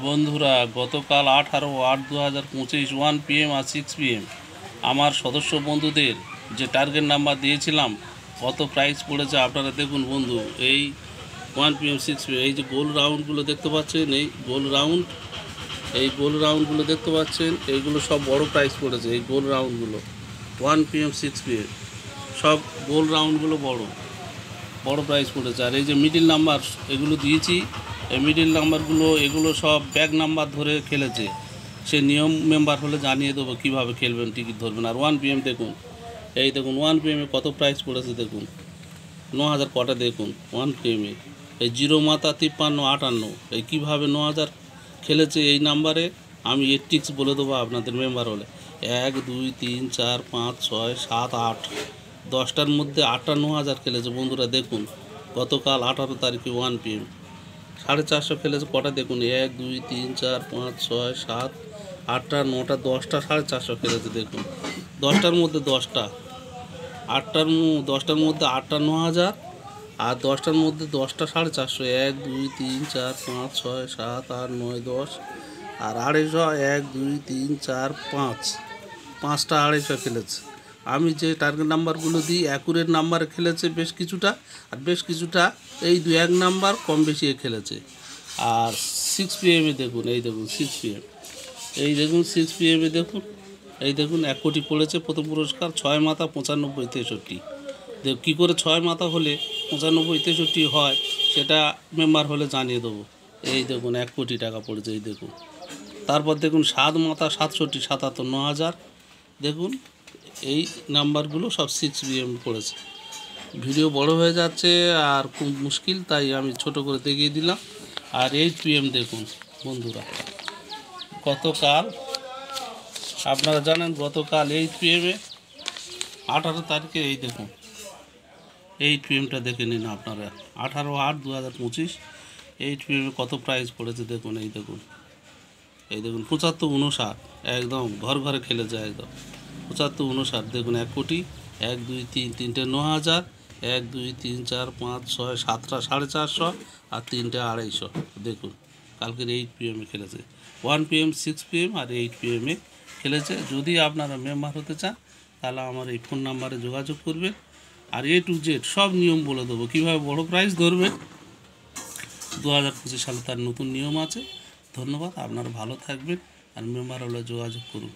বন্ধুরা, গতকাল 18/8/2025 1 PM আর 6 PM আমার সদস্য বন্ধুদের যে টার্গেট নাম্বার দিয়েছিলাম কত প্রাইস পড়েছে আপনারা দেখুন বন্ধু। এই 1 PM 6 PM এই যে গোল রাউন্ডগুলো দেখতে পাচ্ছেন, এই গোল রাউন্ডগুলো দেখতে পাচ্ছেন, এইগুলো সব বড় প্রাইস পড়েছে। এই গোল রাউন্ডগুলো 1 PM 6 PM সব গোল রাউন্ডগুলো বড় প্রাইস পড়েছে। আর এই যে মিডিল নাম্বার এগুলো দিয়েছি, এই মিডিল নাম্বারগুলো এগুলো সব ব্যাক নাম্বার ধরে খেলেছে। সে নিয়ম মেম্বার হলে জানিয়ে দেবো কীভাবে খেলবেন, টিকিট ধরবেন। আর 1 PM দেখুন, এই দেখুন 1 PM কত প্রাইস পড়েছে দেখুন, 9,000 কটা দেখুন 1 PM। এই 0 মাথা 53 58 এই কীভাবে 9,000 খেলেছে এই নাম্বারে। আমি এর টিক্স বলে দেবো আপনাদের মেম্বার হলে। 1 2 3 4 5 6 7 8 10টার মধ্যে 8টা 9,000 খেলেছে বন্ধুরা দেখুন। গতকাল 18 তারিখে 1 PM 450 খেলেছে কটা দেখুন, 1 2 3 4 5 6 7 8টা 9টা 10টা 450 খেলেছে দেখুন। 10টার মধ্যে 10টা, 10টার মধ্যে 8টা 9,000 আর 10টার মধ্যে 10টা 450। 1 2 3 4 5 6 7 8 9 10 আর 250। 1 2 3 4 5 5টা 250 খেলেছে। আমি যে টার্গেট নাম্বারগুলো দিই অ্যাকুরেট নাম্বারে খেলেছে বেশ কিছুটা, আর বেশ কিছুটা এই 2-1 নাম্বার কম বেশি খেলেছে। আর 6 PM দেখুন, এই দেখুন 6 PM, এই দেখুন 6 PM দেখুন, এই দেখুন 1 কোটি পড়েছে প্রথম পুরস্কার। 6 মাথা 95 63। কী করে 6 মাথা হলে 95 63 হয় সেটা মেম্বার হলে জানিয়ে দেবো। এই দেখুন 1 কোটি টাকা পড়েছে, এই দেখুন। তারপর দেখুন 7 মাথা 67 77 9,000 দেখুন। এই নাম্বারগুলো সব 6 PM পড়েছে। ভিডিও বড় হয়ে যাচ্ছে আর খুব মুশকিল, তাই আমি ছোট করে দেখিয়ে দিলাম। আর 8 PM দেখুন বন্ধুরা, গতকাল আপনারা জানেন গতকাল 8 PM 18 তারিখে এই দেখুন 8 PMটা দেখে নিন আপনারা। 18/8/2025 8 PM কত প্রাইস পড়েছে দেখুন, এই দেখুন, এই দেখুন 75 59 একদম ঘর ঘরে খেলে যায় একদম। 75 59 দেখুন 1 কোটি। 1 2 3 3টে 9,000, 1 2 3 4 5 6 7টা 450 আর 3টে 250 দেখুন। কালকের 8 PM খেলেছে। 1 PM 6 PM আর 8 PM খেলেছে। যদি আপনারা মেম্বার হতে চান তাহলে আমার এই ফোন নাম্বারে যোগাযোগ করবেন। আর A to Z সব নিয়ম বলে দেবো, কীভাবে বড় প্রাইজ ধরবেন। 2025 সালে তার নতুন নিয়ম আছে। ধন্যবাদ, আপনারা ভালো থাকবেন আর মেম্বার হলে যোগাযোগ করুন।